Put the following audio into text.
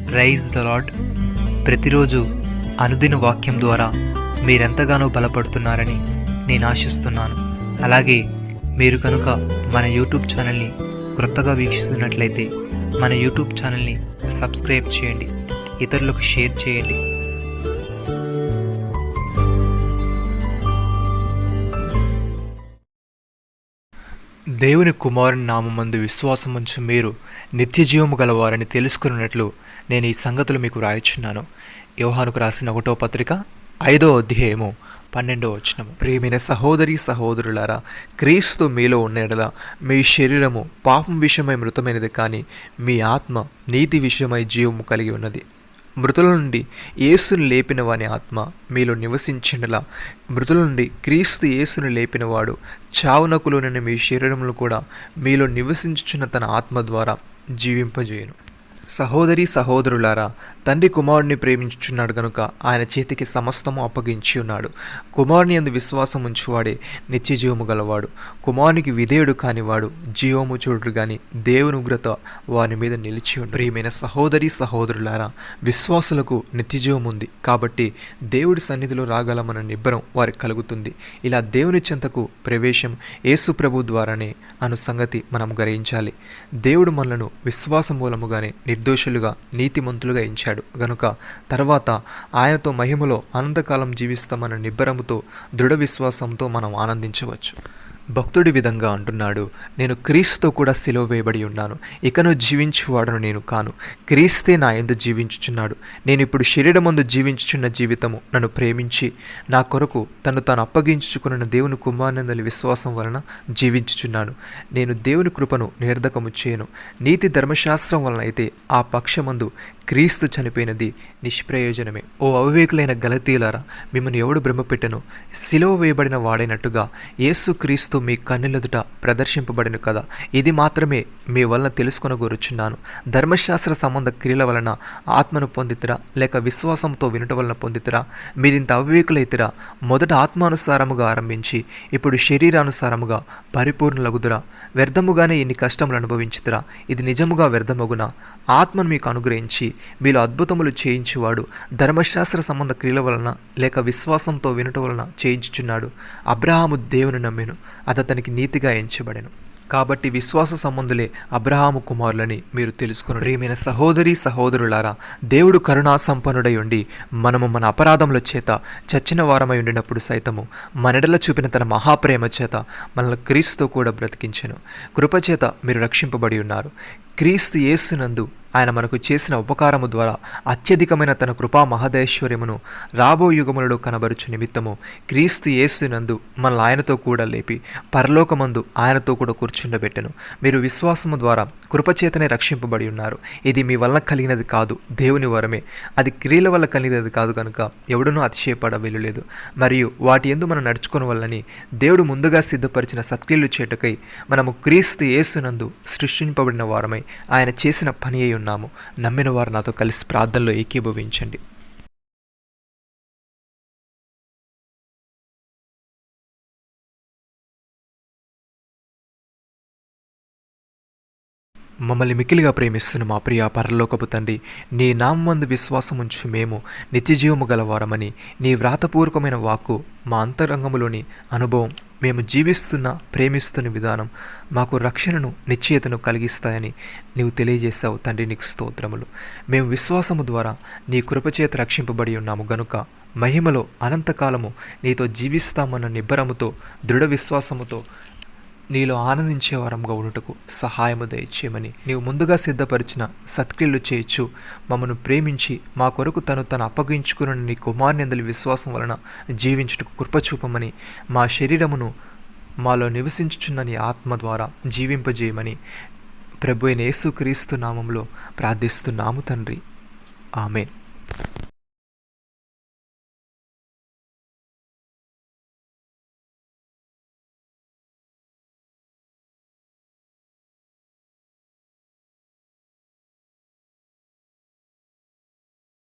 Praise the lord. ప్రతిరోజు అనుదిన వాక్యం ద్వారా మీరెంతగానో బలపడుతున్నారని నేను ఆశిస్తున్నాను. అలాగే మీరు కనుక మన యూట్యూబ్ ఛానల్ని క్రొత్తగా వీక్షిస్తున్నట్లయితే మన యూట్యూబ్ ఛానల్ని సబ్స్క్రైబ్ చేయండి, ఇతరులకు షేర్ చేయండి. దేవుని కుమారుని నామమందు విశ్వాసముంచు మీరు నిత్యజీవము గలవారని తెలుసుకున్నట్లు నేను ఈ సంగతులు మీకు రాయుచున్నాను. యోహానుకు రాసిన 1వ పత్రిక 5వ అధ్యాయము 12వ వచనము. ప్రియమైన సహోదరి సహోదరులారా, క్రీస్తు మీలో ఉన్న యెడల మీ శరీరము పాపం విషయమై మృతమైనది, కానీ మీ ఆత్మ నీతి విషయమై జీవము కలిగి ఉన్నది. మృతుల నుండి యేసును లేపిన వాని ఆత్మ మీలో నివసించిండలా, మృతుల నుండి క్రీస్తు యేసును లేపినవాడు చావునకులోని మీ శరీరములు కూడా మీలో నివసించుచున్న తన ఆత్మ ద్వారా జీవింపజేయును. సహోదరి సహోదరులారా, తండ్రి కుమారుని ప్రేమించుచున్నాడు గనుక ఆయన చేతికి సమస్తము అప్పగించి ఉన్నాడు. కుమారుని యందు విశ్వాసం ఉంచువాడే నిత్య జీవము గలవాడు. కుమారునికి విధేయుడు కానివాడు జీవము చూడు గాని దేవుని ఉగ్రత వారి మీద నిలిచి ఉండు. ప్రియమైన సహోదరి సహోదరులారా, విశ్వాసులకు నిత్య జీవం ఉంది కాబట్టి దేవుడి సన్నిధిలో రాగలమన్న నిబ్బరం వారికి కలుగుతుంది. ఇలా దేవుని చెంతకు ప్రవేశం యేసు ప్రభు ద్వారానే అను సంగతి మనం గ్రహించాలి. దేవుడు మనలను విశ్వాసం మూలముగానే నిర్దోషులుగా నీతిమంతులుగా ఎంచాడు గనుక తర్వాత ఆయనతో మహిమలో అనంతకాలం జీవిస్తామన్న నిబ్బరముతో దృఢ విశ్వాసంతో మనం ఆనందించవచ్చు. భక్తుడి విధంగా అంటున్నాడు, నేను క్రీస్తుతో కూడా సిలువ వేయబడి ఉన్నాను. ఇకను జీవించువాడను నేను కాను, క్రీస్తే నా యందు జీవించుచున్నాడు. నేను ఇప్పుడు శరీరమందు జీవించుచున్న జీవితము నన్ను ప్రేమించి నా కొరకు తను తాను అప్పగించుకున్న దేవుని కుమారునందలి విశ్వాసం వలన జీవించుచున్నాను. నేను దేవుని కృపను నిరర్ధకము చేయను. నీతి ధర్మశాస్త్రం వలన అయితే ఆ పక్షమందు క్రీస్తు చనిపోయినది నిష్ప్రయోజనమే. ఓ అవివేకులైన గలతీయులారా, మిమ్మల్ని ఎవడు భ్రమపెట్టెను? సిలువ వేయబడిన వాడైనట్టుగా యేసు క్రీస్తు మీ కన్నులెదుట ప్రదర్శింపబడిన కదా. ఇది మాత్రమే మీ వలన తెలుసుకొనగోరుచున్నాను. ధర్మశాస్త్ర సంబంధ క్రియల వలన ఆత్మను పొందితిరా, లేక విశ్వాసంతో వినుట వలన పొందితిరా? మీరింత అవివేకులైతిరా. మొదట ఆత్మానుసారముగా ఆరంభించి ఇప్పుడు శరీరానుసారముగా పరిపూర్ణలగుదురా? వ్యర్థముగానే ఇన్ని కష్టములు అనుభవించుతురా? ఇది నిజముగా వ్యర్థమగునా? ఆత్మను మీకు అనుగ్రహించి మీలో అద్భుతములు చేయించువాడు ధర్మశాస్త్ర సంబంధ క్రియల వలన లేక విశ్వాసంతో వినుట వలన చేయించుచున్నాడు. అబ్రహాము దేవుని నమ్మెను, అది అతనికి నీతిగా ఎంచబడెను. కాబట్టి విశ్వాస సంబంధులే అబ్రహాము కుమారులని మీరు తెలుసుకుని. ప్రియమైన సహోదరి సహోదరులారా, దేవుడు కరుణా సంపన్నుడై ఉండి మనము మన అపరాధముల చేత చచ్చిన వారమై ఉండినప్పుడు సైతము మనెడల చూపిన తన మహాప్రేమ చేత మనల్ని క్రీస్తుతో కూడా బ్రతికించెను. కృపచేత మీరు రక్షింపబడి ఉన్నారు. క్రీస్తు యేసునందు ఆయన మనకు చేసిన ఉపకారము ద్వారా అత్యధికమైన తన కృపా మహదేశ్వర్యమును రాబో యుగములలో కనబరుచు నిమిత్తము క్రీస్తు యేసునందు మనల్ని ఆయనతో కూడా లేపి పరలోకమందు ఆయనతో కూడా కూర్చుండబెట్టెను. మీరు విశ్వాసము ద్వారా కృపచేతనే రక్షింపబడి ఉన్నారు. ఇది మీ వలన కలిగినది కాదు, దేవుని వరమే. అది క్రియల వల్ల కలిగినది కాదు కనుక ఎవడునూ అతిశయపడ వీలులేదు. మరియు వాటి యందు మనం నడుచుకుని వల్లని దేవుడు ముందుగా సిద్ధపరిచిన సత్క్రియలు చేటకై మనము క్రీస్తు యేసునందు సృష్టింపబడిన వారమై ఆయన చేసిన పని అయి ఉన్నాము. నమ్మిన వారు నాతో కలిసి ప్రార్థనలో ఏకీభవించండి. మమ్మల్ని మిక్కిలిగా ప్రేమిస్తున్న మా ప్రియ పరలోకపు తండ్రి, నీ నామందు విశ్వాసముంచు మేము నిత్యజీవము గలవారమని నీ వ్రాతపూర్వకమైన వాక్కు మా అంతరంగములోని అనుభవం మేము జీవిస్తున్న ప్రేమిస్తున్న విధానం మాకు రక్షణను నిశ్చయతను కలిగిస్తాయని నీవు తెలియజేశావు తండ్రి. నీకు స్తోత్రములు. మేము విశ్వాసము ద్వారా నీ కృపచేత రక్షింపబడి ఉన్నాము గనుక మహిమలో అనంతకాలము నీతో జీవిస్తామన్న నిబ్బరముతో దృఢ విశ్వాసముతో నీలో ఆనందించే వారంగా ఉండుటకు సహాయము దయచేయమని నీవు ముందుగా సిద్ధపరిచిన సత్క్రియలు చేయొచ్చు మమ్మను ప్రేమించి మా కొరకు తను అప్పగించుకున్న నీ కుమారుని విశ్వాసం వలన జీవించుటకు కృపచూపమని, మా శరీరమును మాలో నివసించుచున్న నీ ఆత్మ ద్వారా జీవింపజేయమని ప్రభు అయిన యేసుక్రీస్తు నామములో ప్రార్థిస్తున్నాము తండ్రి. ఆమేన్.